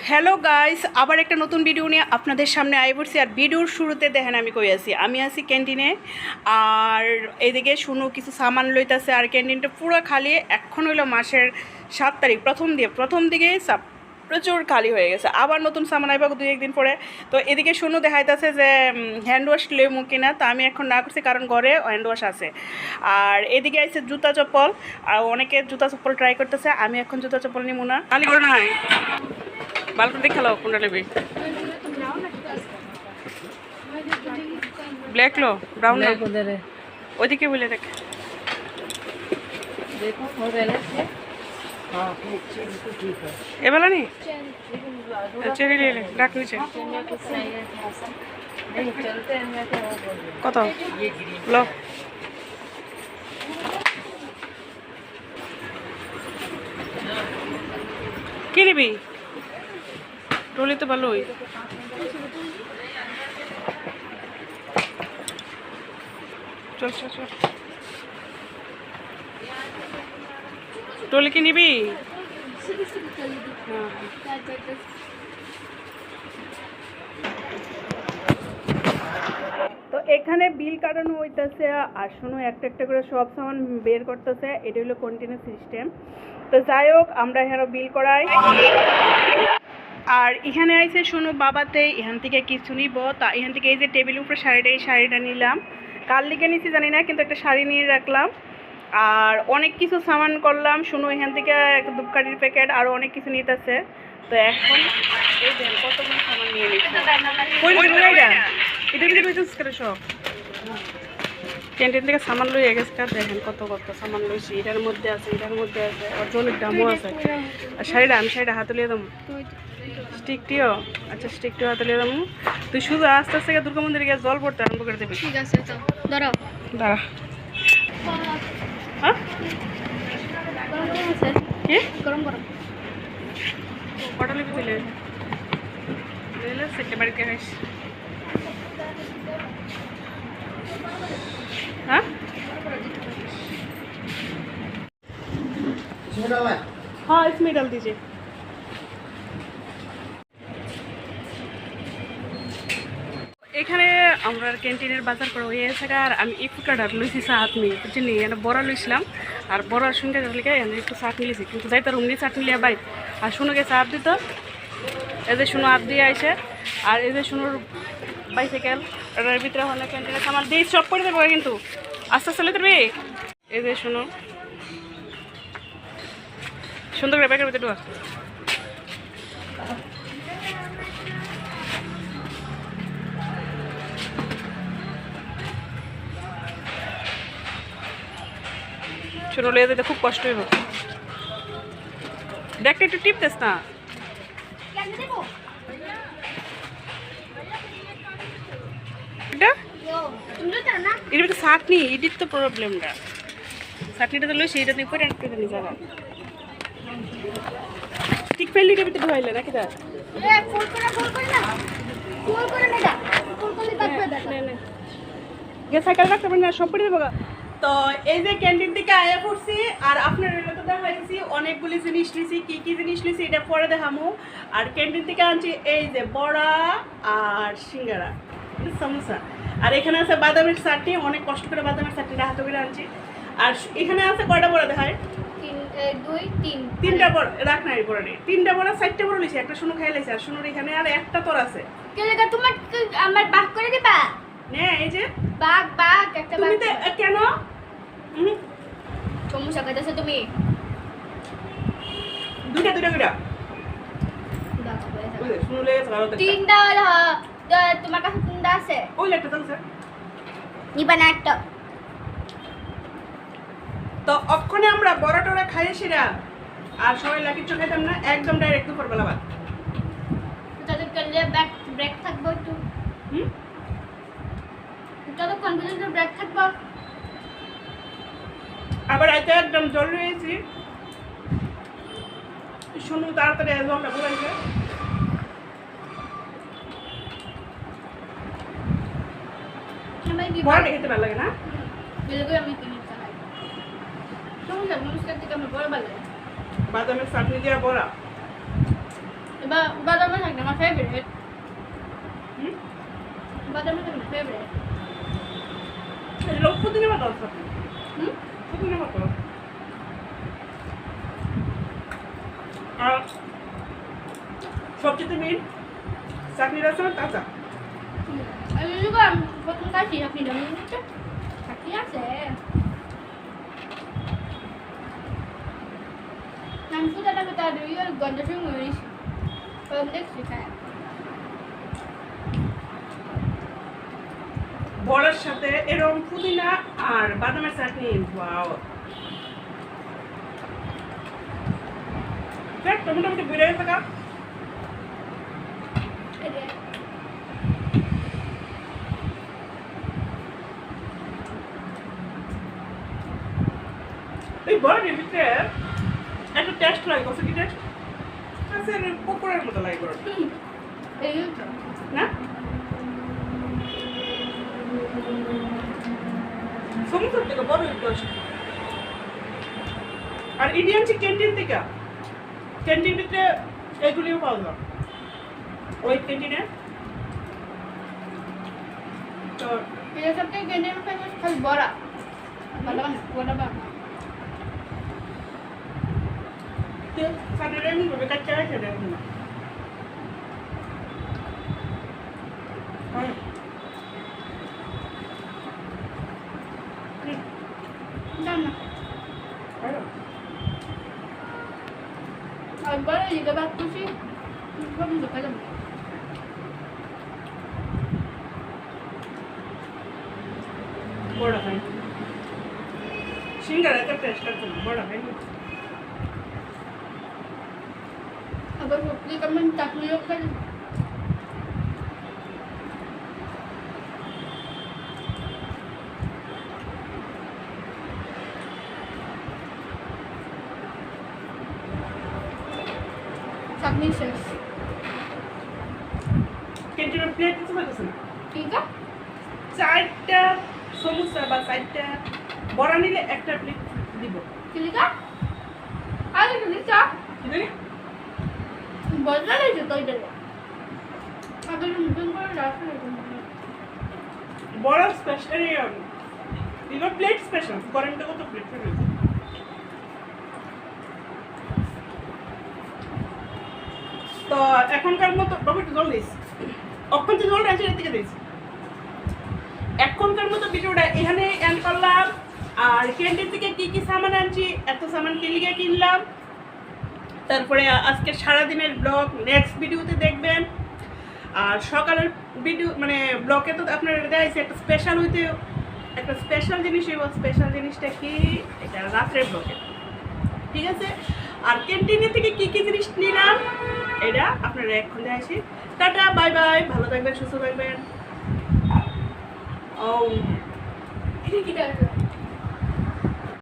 Hello guys, আবার একটা নতুন ভিডিও নিয়ে আপনাদের সামনে আই পড়ছি। আর ভিডিওর শুরুতে দেখেন আমি কই আছি, আমি আছি ক্যান্টিনে। আর এদিকে শুনো কিছু সামান লইতেছে। আর ক্যান্টিনটা পুরো খালি। এখন হইলো মাসের 7 তারিখ, প্রথম দিকে প্রচুর খালি হয়ে গেছে। আবার নতুন সামান আইবা 2-1 দিন পরে। তো এদিকে শুনো দেখাইতেছে যে হ্যান্ড ওয়াশ লেমু কিনা। তো আমি এখন না করছি, কারণ ঘরে হ্যান্ড ওয়াশ আছে। আর এদিকে আছে জুতা চপ্পল, আর অনেকে জুতা চপ্পল ট্রাই করতেছে। আমি এখন জুতা চপ্পল নিব না, খালি করে নাই বালকন দেখে খেলো কোনটা নেবে। ব্ল্যাক লো, ব্রাউন লো, ওইদিকে বলে দেখ। এবেলা নি চেরি ले ডাক নিচে কত লো। কি নিবি? টলি তো ভালোই। চল চল চল, টলি কি নিবি? তো এখানে বিল কাটানো হইতেছে। আর শুনো একটা একটা করে সব সামান বের করতেছে। এটা হলো কন্টিনিউ সিস্টেম। তো যাই হোক, আমরা এখানে বিল করাই। আর এখানে আইসে শুনো বাবাতে এখান থেকে কিছু নিব। তা এখান থেকে এই যে টেবিলের উপরে এই শাড়িটা নিলাম। কার লিগে নিছি জানি না, কিন্তু একটা শাড়ি নিয়ে রাখলাম। আর অনেক কিছু সামান করলাম শুনো। এখান থেকে একটা ধূপকাঠির প্যাকেট, আরও অনেক কিছু নিতেছে। তো এখন এই দেন কতগুলো সামান নিয়ে নিচ্ছি। সব ক্যান্টিন থেকে সামান লই গেছে। দেখেন কত কত সামান লইছি। এটার মধ্যে আছে, এটার মধ্যে আছে, আর জলের দামও আছে। আর আমি শাড়িটা হাতে লিয়ে দাম। স্টিকটিও, আচ্ছা স্টিকটিও হাতে লিয়ে দাম। তুই শুধু আস্তে আস্তে দুর্গা মন্দিরে গিয়ে জল পড়তে আরম্ভ করে দেবে। ঠিক আছে, তো দাঁড়া দাঁড়া। হ্যাঁ কি গরম গরম কটা লিপি দিলে সেটে বাড়িতে খাইস। हाँ हाँ इसमें डाल दीजिए। এখানে আমরা ক্যান্টিনের বাজার করে হয়ে গেছে। আর আমি একটু কাটার লইছি চাটনি, বুঝলি এখানে বড়া লইছিলাম। আর বড়ার সঙ্গে লিখে এখানে একটু চাটনি লিছি, কিন্তু যাই তার রুমনি চাটনি লিয়া বাই। আর শুনো গেছে আপ দিত, এই যে শুনো আপ দিয়ে আইসে। আর এই যে শুনোর বাইসাইকেল, এটার ভিতরে হলে ক্যান্টিনের সামান দিয়ে সব করে দেবো, কিন্তু আস্তে আস্তে লইতে পারবি। এই যে শুনো সুন্দর করে ব্যাগের ভিতরে ঢোকা। শুনো লিয়ে যেতে খুব কষ্ট হইব। দেখতে একটু টিপতেস না। এর ভিতরে চাটনি, এটির তো প্রবলেমটা। চাটনিটা তো লইছি, এটা তুই করে আনতে জানি যাবা। ঠিক ফেললি এটার ভিতরে ঢুকাইলে নাকি দা? সাইকেল রাখতে পারি না, সব করে দেবো। তো এই যে ক্যান্টিন থেকে আয়া পড়ছি। আর আপনার তো দেখাইছি অনেকগুলি জিনিস নিছি। কি কি জিনিস নিছি এটা পরে দেখামো। আর ক্যান্টিন থেকে আনছি এই যে বড়া আর সিঙ্গারা, সমোসা। আর এখানে আছে বাদামের চাটনি, অনেক কষ্ট করে বাদামের চাটনিটা হাতে করে আনছি। আর এখানে আছে কয়টা বড়া দেখায়? 3টা বড়া রাখ নাই, বড়া নেই। 3টা বড়া 4টা বড়া লিছি, একটা শুনো খাই লাইছে। আর শুনোর এখানে আর একটা তোর আছে। তোমার আমার বাগ করে দিবা নে এই যে বাগ বাগ একটা বাগ। তুমি কেন সমস্যা করতেছো তুমি? দুইটা শুনলে তিনটা তোমার কাছে 3টা আছে। ওই একটা চলছে নিবা না একটা? তো অক্ষণে আমরা বড়া টড়া খাই সেরা। আর সবাই লাকি চো খাইতাম না, একদম ডাইরেক্ট দুপুর বেলা বাদ। তাদের করলে ব্রেক থাকবে একটু। তাদের কনফিডেন্স ব্রেক থাকবে। আবার আইতে একদম জল রয়েছি। শুনু তাড়াতাড়ি জলটা বলাইছে। বড়া খেতে ভালো লাগে না? আমি কিনে খাই। সমস্যা মানুষের থেকে আমার বড় ভালো লাগে। বাদামের চাটনি দিয়া বড়া। বাদামের থাকে আমার ফেভারিট হুম বাদামের থাকে ফেভারিট লোক পুদিনা পাতা আছে হুম পুদিনা পাতা আর সবচেয়ে মেন চাটনির আছে তাজা আমি juga প্রথম কাশি আপনি জানেন না চাকরি আছে আমি ফুটাটা বেটা দিই আর গন্ধ শুনে হইছি কম দেখছি খায় বড়ার সাথে এরকম পুদিনা আর বাদামের চাটনি ওয়াও দেখ মোটামুটি বেড়ে গেছে কা এই বড়ার ভিতরে একটা টেস্ট লাগে কত কি টেস্ট আছে পকোড়ার মতো লাগে বড় এই না সমুদ্র থেকে বড় টেস্ট আর ইন্ডিয়ান ক্যান্টিন থেকে ক্যান্টিন ভিতরে এগুলিও পাওয়া যায় ওই ক্যান্টিনে তো এটা সবথেকে গেন্ডের ফেমাস খালি বড়া বাদাম বড়া বা সাদের এমনি ভাবে কাচ্চা রেখে দেয় না না না আর বড়া দিকে বাদ খুশি সব দেখা যাবে বড় হয় সিঙ্গারা একটা টেস্ট আছে বড় হয় আবার সবজি কেমন চাটনিও খাই চাটনি শেষ ক্যান্টিনের প্লেট কিছু হইতেছে না ঠিক আছে চারটা সমুচা বা চারটা বড়া নিলে একটা প্লেট দিব ঠিক আছে আরে তুমি চা কি জানি বদলা রয়েছে তো এটা আগে নতুন করে রাখা বড়া স্পেশাল দিল প্লেট স্পেশাল গরমটা কত প্লেট রয়েছে তো এখনকার মতো বাবু একটু জল দিস অক্ষণ তো জল আছে এর থেকে দিস এখনকার মতো ভিডিওটা এখানে এন্ড করলাম আর ক্যান্টিন থেকে কি কি সামান আনছি এত সামান কিনলে কিনলাম তারপরে আজকে সারাদিনের ব্লগ নেক্সট ভিডিওতে দেখবেন আর সকালের ভিডিও মানে ব্লগে তো আপনার দেখাইছে একটা স্পেশাল হইতে একটা স্পেশাল জিনিস এবং স্পেশাল জিনিসটা কি এটা রাত্রের ব্লগে ঠিক আছে আর ক্যান্টিনে থেকে কি কি জিনিস নিলাম এটা আপনারা এখন দেখাইছি টাটা বাই বাই ভালো থাকবেন সুস্থ থাকবেন ও ঠিক আছে